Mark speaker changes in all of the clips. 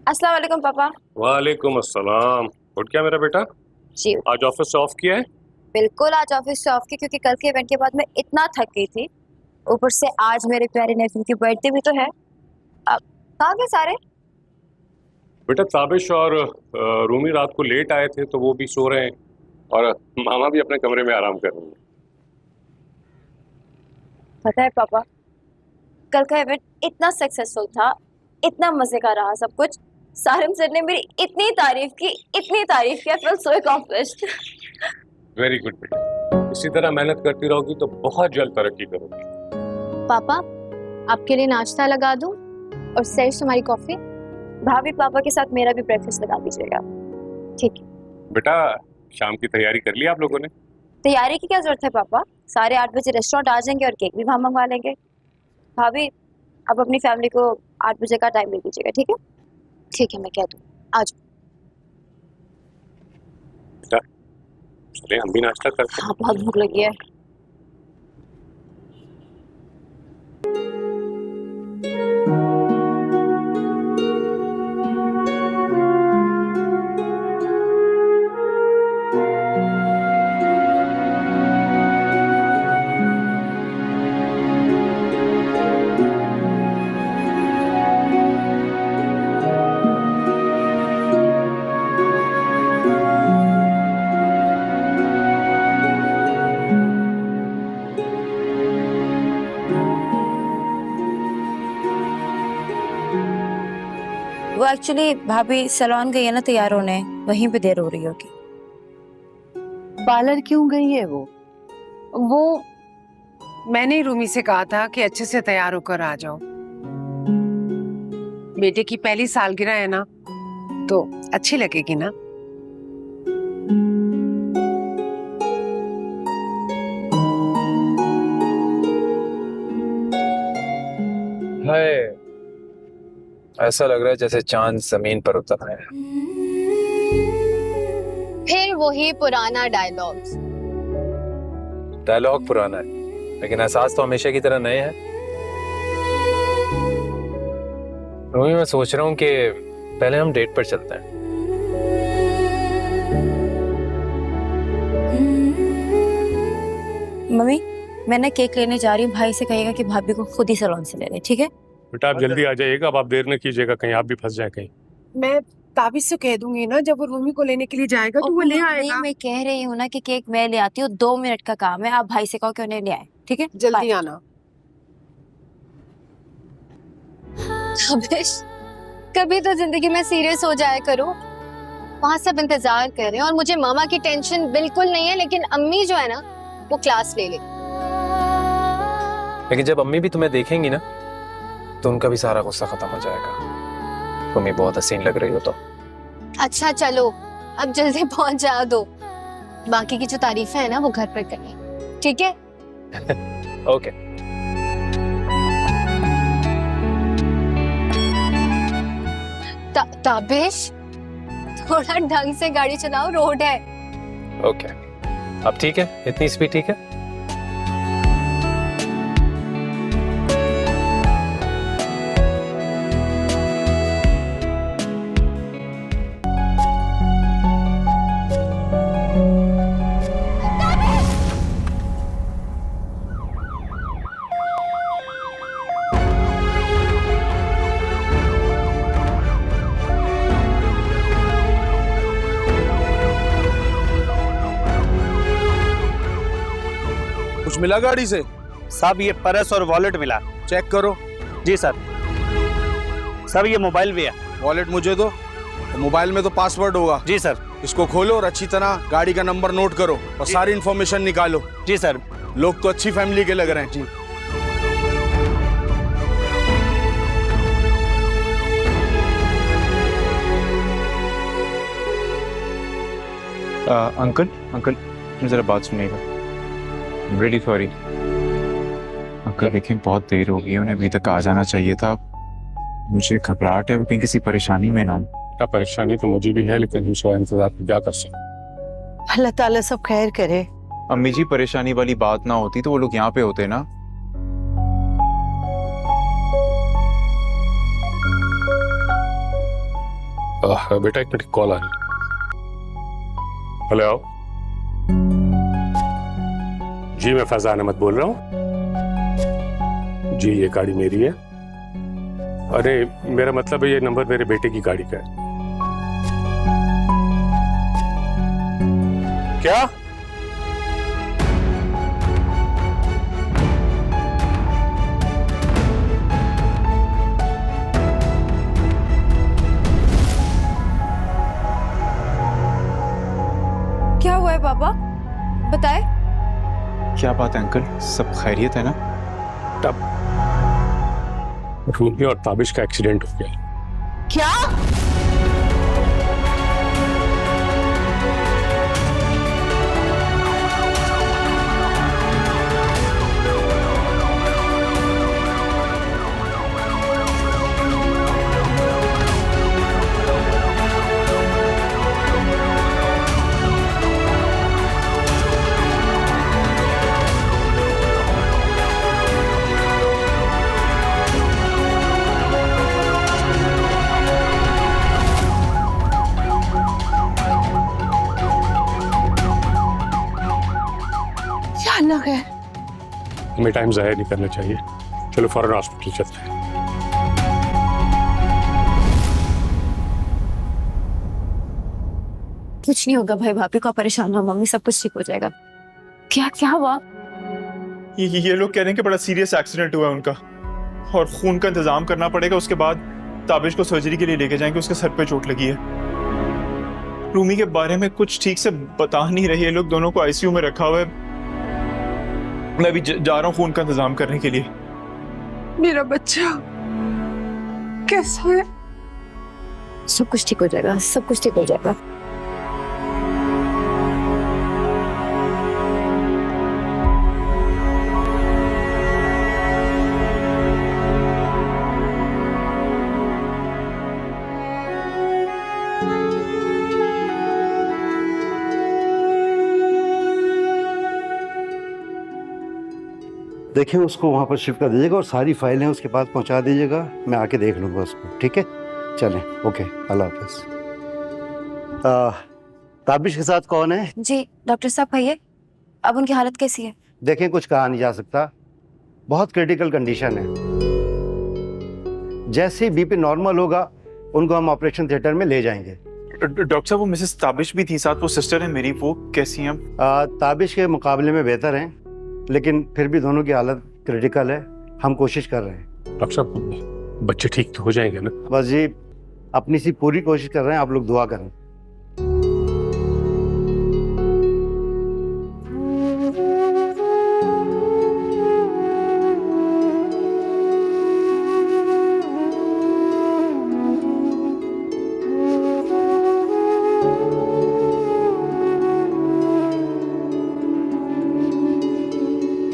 Speaker 1: अस्सलाम वालेकुम पापा।
Speaker 2: वालेकुम अस्सलाम। उठ गया मेरा बेटा?
Speaker 1: जी
Speaker 2: आज ऑफिस से ऑफ किया है?
Speaker 1: बिल्कुल, आज ऑफिस से ऑफ की क्योंकि कल के इवेंट के बाद मैं इतना थक गई थी। ऊपर से आज मेरे प्यारे नेफ्यू की बर्थडे भी तो है। अब कहाँ गए सारे?
Speaker 2: बेटा ताबिश और रूमी रात को लेट आए थे तो वो भी सो रहे हैं और मामा भी अपने कमरे में आराम कर रही हैं।
Speaker 1: पता है पापा, कल का इवेंट इतना सक्सेसफुल था, इतना मजे का रहा सब कुछ। सारिम सर ने मेरी इतनी तारीफ की, इतनी तारीफ की, I feel so accomplished.
Speaker 2: Very good बेटा, इसी तरह मेहनत करती रहोगी तो बहुत जल्द तरक्की करोगी।
Speaker 3: पापा, आपके लिए नाश्ता लगा दूं और सैश तुम्हारी कॉफी।
Speaker 1: भाभी पापा के साथ मेरा भी ब्रेकफास्ट लगा दीजिएगा। ठीक है
Speaker 2: बेटा शाम की तैयारी कर ली आप लोगों ने?
Speaker 1: तैयारी की क्या जरूरत है पापा, साढ़े 8 बजे रेस्टोरेंट आ जाएंगे और केक भी वहाँ मंगवा लेंगे। भाभी अब अपनी फैमिली को 8 बजे का टाइम दे दीजिएगा, ठीक है?
Speaker 3: ठीक है, मैं कह दूं। आज
Speaker 2: बेटा चले हम भी नाश्ता करते हैं।
Speaker 1: हाँ, बहुत भूख लगी है। वो एक्चुअली भाभी सैलून गई है ना तैयार होने, वहीं पे देर हो रही होगी।
Speaker 4: पार्लर क्यों गई है वो
Speaker 5: मैंने रूमी से कहा था कि अच्छे से तैयार होकर आ जाओ। बेटे की पहली सालगिरह है ना, तो अच्छी लगेगी ना।
Speaker 6: हाय, ऐसा लग रहा है जैसे चांद जमीन पर उतर रहा है।
Speaker 3: फिर वही पुराना
Speaker 6: डायलॉग पुराना है लेकिन एहसास तो हमेशा की तरह नए हैं। रूमी, मैं सोच रहा हूँ कि पहले हम डेट पर चलते हैं।
Speaker 1: मम्मी मैं ना केक लेने जा रही हूँ, भाई से कहेगा कि भाभी को खुद ही सैलून से ले ले, ठीक है?
Speaker 2: बेटा आप जल्दी आ जाइएगा, अब आप देर न कीजिएगा, कहीं आप भी फंस जाए कहीं।
Speaker 5: मैं ताबिश से कह दूंगी ना, जब वो रूमी को लेने के लिए जाएगा तो वो ले आएगा।
Speaker 1: मैं कह रही हूँ ना कि केक मैं ले आती हूँ, 2 मिनट का काम है, आप भाई से कहो कि उन्हें ले आए, ठीक है?
Speaker 5: जल्दी आना।
Speaker 3: ताबिश, कभी तो जिंदगी में सीरियस हो जाया करो। वहाँ सब इंतजार कर रहे हैं और मुझे मामा की टेंशन बिल्कुल नहीं है, लेकिन अम्मी जो है ना वो क्लास ले ले।
Speaker 6: लेकिन जब अम्मी भी तुम्हें देखेंगी ना तो उनका भी सारा गुस्सा खत्म हो जाएगा। तुम्हें बहुत हसीन लग रही हो तो।
Speaker 3: अच्छा चलो, अब जल्दी पहुंच जा दो। बाकी की जो तारीफें है ना वो घर पर करनी, ठीक है?
Speaker 6: ओके।
Speaker 3: ताबिश, थोड़ा ढंग से गाड़ी चलाओ, रोड है।
Speaker 6: ओके, अब ठीक है? इतनी स्पीड ठीक है?
Speaker 7: कुछ मिला गाड़ी से?
Speaker 8: साहब ये पर्स और वॉलेट मिला।
Speaker 7: चेक करो।
Speaker 8: जी सर। सब ये मोबाइल भी है।
Speaker 7: वॉलेट मुझे दो। तो मोबाइल में तो पासवर्ड होगा।
Speaker 8: जी सर।
Speaker 7: इसको खोलो और अच्छी तरह गाड़ी का नंबर नोट करो और सारी इंफॉर्मेशन निकालो।
Speaker 8: जी सर।
Speaker 7: लोग तो अच्छी फैमिली के लग रहे हैं। जी
Speaker 9: अंकल जरा बात सुनिएगा। रियली सॉरी अंकल, देखिए बहुत देर हो गई है, उन्हें अभी तक आ जाना चाहिए था। मुझे घबराहट है वो कहीं किसी परेशानी में ना हो।
Speaker 2: क्या परेशानी तो मुझे भी है, लेकिन दूसरा इंतजार क्या कर सकते।
Speaker 4: अल्लाह ताला सब खैर करे।
Speaker 9: अम्मी जी, परेशानी वाली बात ना होती तो वो लोग यहाँ पे होते ना।
Speaker 2: बेटा एक मिनट कॉल आ रही है। हेलो जी, मैं फैजान अहमद बोल रहा हूँ जी। ये गाड़ी मेरी है। अरे मेरा मतलब है ये नंबर मेरे बेटे की गाड़ी का है। क्या?
Speaker 5: क्या हुआ है पापा, बताए।
Speaker 9: क्या बात है अंकल, सब खैरियत है ना?
Speaker 2: तब रूमी और ताबिश का एक्सीडेंट हो गया।
Speaker 4: क्या? क्या अलग है?
Speaker 2: हमें टाइम जाया नहीं करना चाहिए। चलो फौरन हॉस्पिटल चलते हैं।
Speaker 1: कुछ नहीं होगा भाई, भाभी को परेशान हो, मम्मी सब कुछ ठीक हो जाएगा। क्या क्या हुआ?
Speaker 10: ये लोग कह रहे हैं कि बड़ा सीरियस एक्सीडेंट हुआ है उनका और खून का इंतजाम करना पड़ेगा। उसके बाद ताबिश को सर्जरी के लिए लेके जाएंगे, उसके सर पे चोट लगी है। रूमी के बारे में कुछ ठीक से बता नहीं रहे ये लोग, दोनों को आईसीयू में रखा हुआ है। मैं अभी जा रहा हूँ खून का इंतजाम करने के लिए।
Speaker 5: मेरा बच्चा कैसा है?
Speaker 1: सब कुछ ठीक हो जाएगा, सब कुछ ठीक हो जाएगा।
Speaker 11: देखिए उसको वहाँ पर शिफ्ट कर दीजिएगा और सारी फाइलें उसके पास पहुँचा दीजिएगा। मैं आके देख लूँगा उसको, ठीक है? चलें, ओके, अल्लाह हाफिज़। ताबिश के साथ कौन है?
Speaker 1: जी डॉक्टर साहब कहिए, अब उनकी हालत कैसी है?
Speaker 11: देखें कुछ कहा नहीं जा सकता, बहुत क्रिटिकल कंडीशन है। जैसे ही बीपी नॉर्मल होगा उनको हम ऑपरेशन थिएटर में ले जाएंगे।
Speaker 10: डॉक्टर साहब वो मिसेस ताबिश भी थी साथ, वो सिस्टर है मेरी, वो कैसी हैं?
Speaker 11: ताबिश के मुकाबले में बेहतर हैं, लेकिन फिर भी दोनों की हालत क्रिटिकल है। हम कोशिश कर रहे हैं।
Speaker 2: डॉक्टर साहब बच्चे ठीक तो हो जाएंगे ना?
Speaker 11: बस जी अपनी सी पूरी कोशिश कर रहे हैं, आप लोग दुआ करें।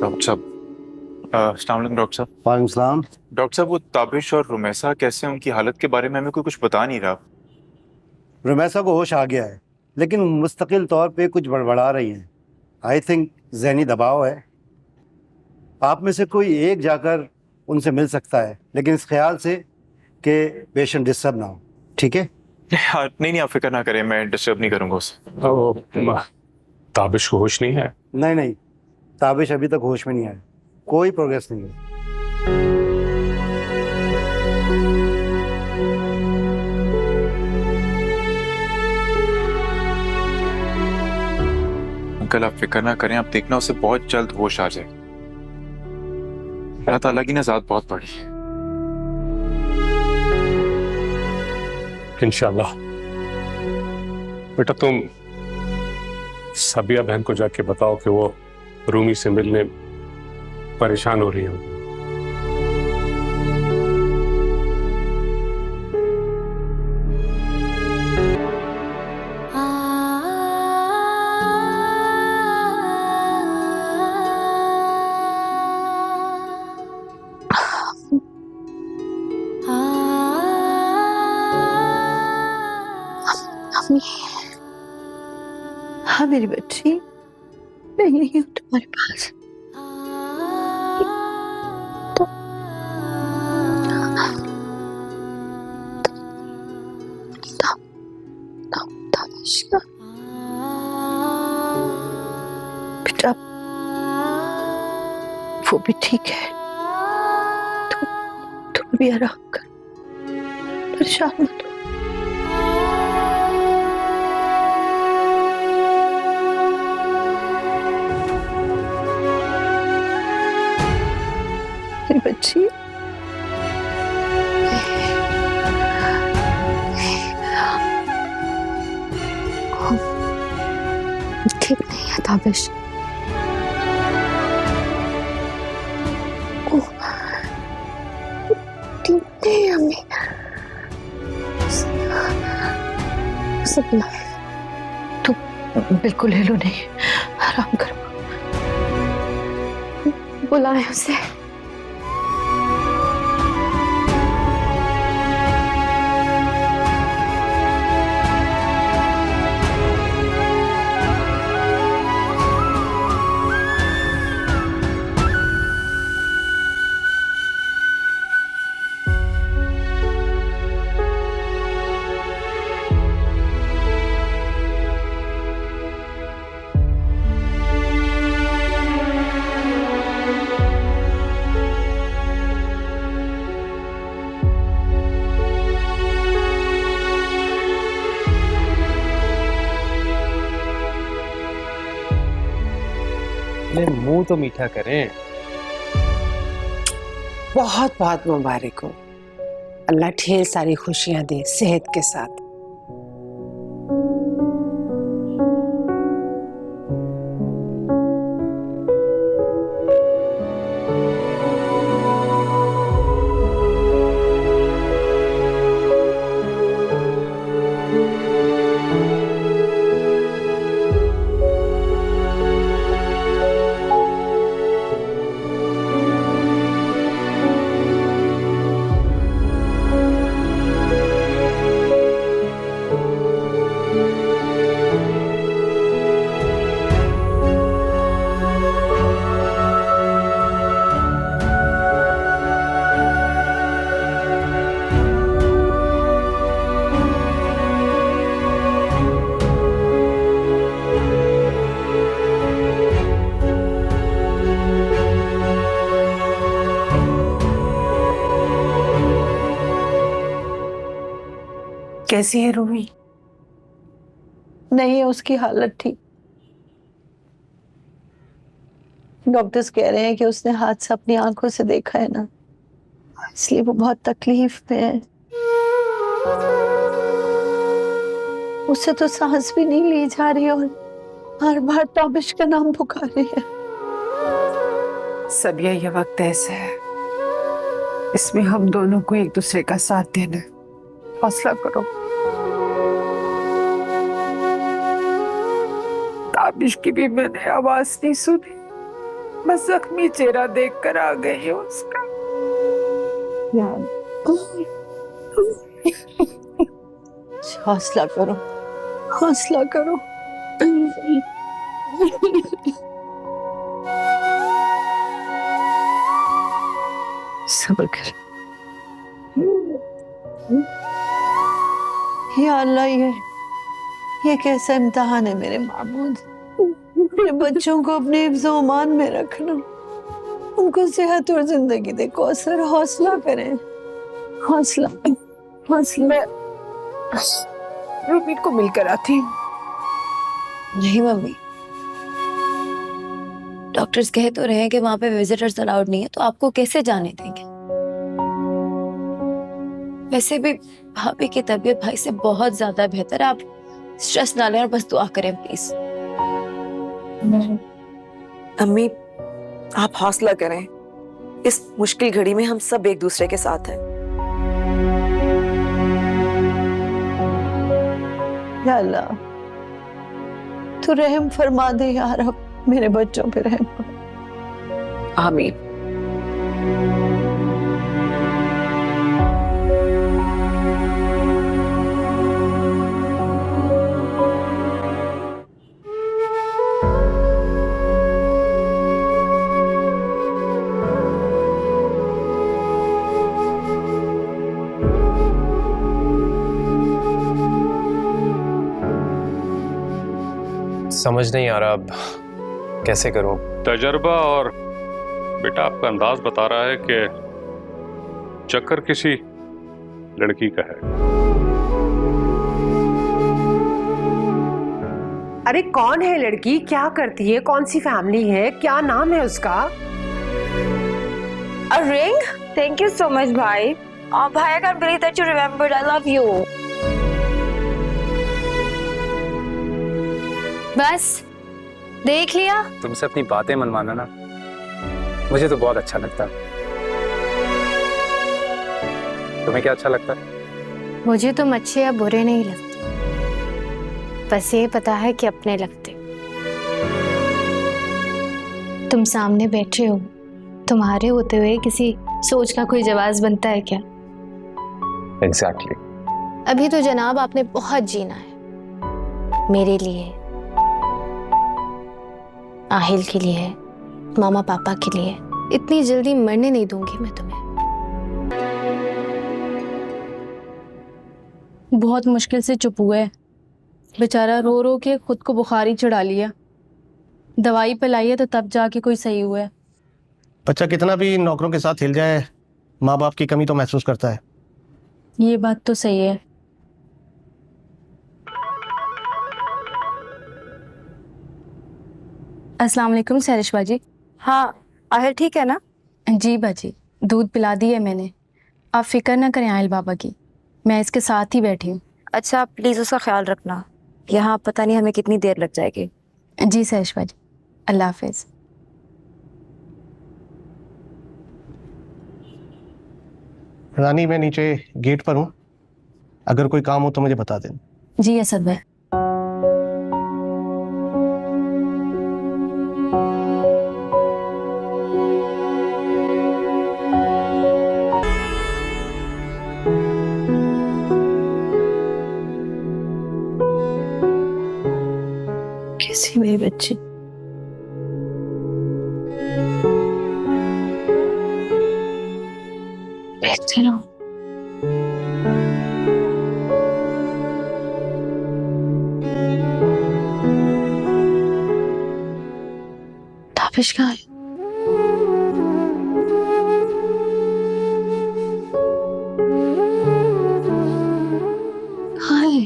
Speaker 10: डॉक्टर साहब, अस्सलाम वालेकुम डॉक्टर साहब।
Speaker 11: वालेकुम सलाम।
Speaker 10: डॉक्टर साहब वो ताबिश और रुमैसा कैसे, उनकी हालत के बारे में हमें कोई कुछ बता नहीं रहा।
Speaker 11: रुमैसा को होश आ गया है, लेकिन मुस्तकिल तौर पे कुछ बड़बड़ा रही हैं। आई थिंक ज़हनी दबाव है। आप में से कोई एक जाकर उनसे मिल सकता है, लेकिन इस ख्याल से कि पेशेंट डिस्टर्ब ना हो, ठीक है?
Speaker 10: नहीं आप फिक्र ना करें, मैं डिस्टर्ब नहीं करूंगा उसे।
Speaker 2: ताबिश को होश नहीं है?
Speaker 11: नहीं, ताबिश अभी तक होश में नहीं आया, कोई प्रोग्रेस नहीं है।
Speaker 10: अंकल आप फिक्र ना करें, आप देखना उसे बहुत जल्द होश आ जाए। अल्लाह ताला की नज़ात बहुत बड़ी है।
Speaker 2: इंशाल्लाह। बेटा तुम साबिया बहन को जाके बताओ कि वो रूमी से मिलने परेशान हो रही हो।
Speaker 4: हाँ मेरी बच्ची, मैं यही हूँ तुम्हारे पास। तो वो भी ठीक है। तुम भी आराम कर, परेशान मत हो। मेरी बच्ची,
Speaker 3: ठीक नहीं है ताबिश। ठीक नहीं है अम्मी। सपना
Speaker 4: तुम बिल्कुल हिलो नहीं, आराम करो।
Speaker 3: बुलाए उसे।
Speaker 6: मुंह तो मीठा करें।
Speaker 5: बहुत बहुत मुबारक हो। अल्लाह ढेर सारी खुशियां दे सेहत के साथ। कैसी है रूमी?
Speaker 4: नहीं है उसकी हालत ठीक। डॉक्टर्स कह रहे हैं कि उसने हादसा अपनी आंखों से देखा है ना, इसलिए वो बहुत तकलीफ में है। उससे तो सांस भी नहीं ली जा रही और हर बार ताबिश का नाम पुकार रही है।
Speaker 5: सब ये वक्त ऐसा है, इसमें हम दोनों को एक दूसरे का साथ देना है। हौसला करो। ताबिश की भी मैंने आवाज नहीं सुनी, बस जख्मी चेहरा देखकर आ गई हूँ उसका।
Speaker 4: हौसला करो, हौसला करो। सब्र कर। या अल्लाह, ये कैसा इम्तिहान है मेरे मामूद। मेरे बच्चों को अपने हिफ्ज़-ओ-अमान में रखना, उनको सेहत और जिंदगी दे। कौसर, हौसला करें, हौसला हौसला।
Speaker 5: रूमी को मिलकर आती हूँ।
Speaker 1: नहीं मम्मी, डॉक्टर्स कह तो रहे हैं कि वहां पे विजिटर्स अलाउड नहीं है, तो आपको कैसे जाने देंगे? वैसे भी भाभी की तबीयत भाई से बहुत ज्यादा बेहतर है। आप स्ट्रेस ना लें और बस दुआ करें प्लीज।
Speaker 12: अम्मी, आप हौसला करें। इस मुश्किल घड़ी में हम सब एक दूसरे के साथ हैं।
Speaker 4: या अल्लाह, तू रहम फरमा दे या रब, मेरे बच्चों पे रहम कर।
Speaker 5: आमीन।
Speaker 6: समझ नहीं आ रहा अब कैसे करूं।
Speaker 2: तजर्बा और बेटा आपका अंदाज बता रहा है कि चक्कर किसी लड़की का है।
Speaker 5: अरे कौन है लड़की, क्या करती है, कौन सी फैमिली है, क्या नाम है उसका?
Speaker 1: A ring? Thank you so much, भाई. भाई, I can't believe that you remembered. I love you.
Speaker 3: बस देख लिया।
Speaker 6: तुमसे अपनी बातें मनवाना ना मुझे तो बहुत अच्छा लगता है। तुम्हें क्या अच्छा लगता है?
Speaker 3: मुझे तुम अच्छे या बुरे नहीं लगते, बस ये पता है कि अपने लगते। तुम सामने बैठे हो, तुम्हारे होते हुए किसी सोच का कोई जवाब बनता है क्या?
Speaker 6: एग्जैक्टली।
Speaker 3: अभी तो जनाब आपने बहुत जीना है, मेरे लिए, आहिल के लिए, मामा पापा के लिए। इतनी जल्दी मरने नहीं दूंगी मैं तुम्हें।
Speaker 13: बहुत मुश्किल से चुप हुआ है बेचारा, रो रो के खुद को बुखारी चढ़ा लिया। दवाई पिलाई है तो तब जाके कोई सही हुआ है।
Speaker 8: बच्चा कितना भी नौकरों के साथ हिल जाए, माँ बाप की कमी तो महसूस करता है।
Speaker 13: ये बात तो सही है। अस्सलाम वालेकुम सैरिश बाजी।
Speaker 1: हाँ, आहिल ठीक है ना?
Speaker 13: जी बाजी, दूध पिला दी है मैंने। आप फिक्र ना करें आहिल बाबा की, मैं इसके साथ ही बैठी हूँ।
Speaker 1: अच्छा, प्लीज उसका ख्याल रखना। यहाँ पता नहीं हमें कितनी देर लग जाएगी।
Speaker 13: जी सैरिश बाजी, अल्लाह हाफिज।
Speaker 8: रानी मैं नीचे गेट पर हूँ, अगर कोई काम हो तो मुझे बता देना।
Speaker 13: जी असद भाई।
Speaker 4: कैसी मेरी बच्ची,
Speaker 13: देखते रहो। ताबिश कहाँ है? कहाँ है?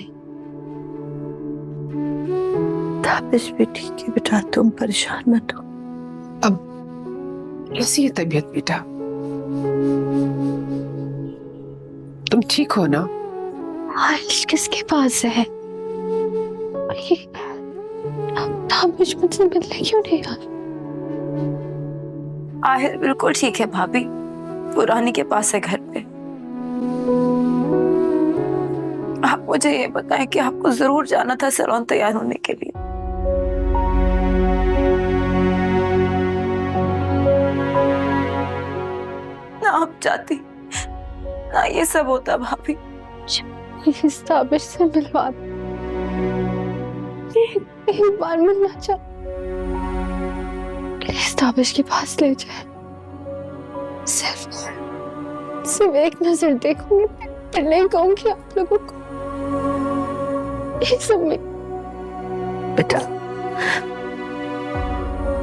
Speaker 4: ताबिश भी ठीक है बेटा, तुम परेशान मत हो।
Speaker 5: अब कैसी है तबीयत बेटा? तुम ठीक हो ना?
Speaker 3: आहिल किसके पास है? ताबिश मुझसे मिलने क्यों नहीं आ?
Speaker 12: आहिल बिल्कुल ठीक है भाभी, पुरानी के पास है घर पे। आप मुझे ये बताएं कि आपको जरूर जाना था सैलून तैयार होने के लिए। ना आप जाती ना ये सब होता भाभी।
Speaker 3: इस ताबिश से मिलवा दो। एक बार मिलना चाह, प्लीज ताबिश के पास ले जाए। सिर्फ एक नजर देखूंगी, फिर नहीं कहूंगी आप लोगों को। ये सब में
Speaker 4: बेटा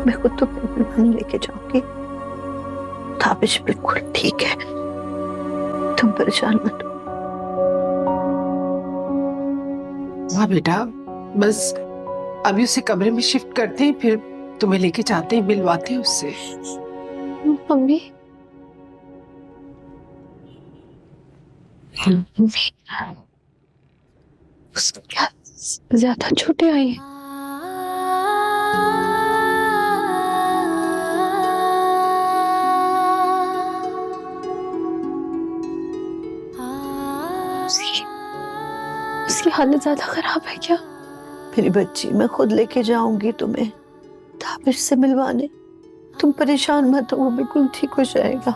Speaker 4: मैं खुद तो मेहमान लेके जाऊंगी। ताबिश बिल्कुल ठीक है, तुम परेशान मत हो।
Speaker 5: हाँ बेटा, बस अभी उसे कमरे में शिफ्ट करते हैं, फिर तुम्हें लेके जाते हैं, मिलवाते हैं उससे।
Speaker 3: मम्मी क्या ज्यादा छोटे आई है? उसकी हालत ज्यादा खराब है क्या?
Speaker 4: मेरी बच्ची मैं खुद लेके जाऊंगी तुम्हें ताबिश से मिलवाने, तुम परेशान मत हो, वो बिल्कुल ठीक हो जाएगा।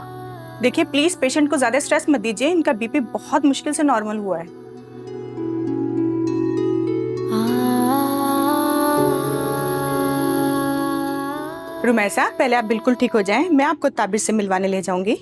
Speaker 14: देखिए प्लीज पेशेंट को ज्यादा स्ट्रेस मत दीजिए, इनका बीपी बहुत मुश्किल से नॉर्मल हुआ है। रुमैसा, पहले आप बिल्कुल ठीक हो जाएं, मैं आपको ताबिश से मिलवाने ले जाऊंगी।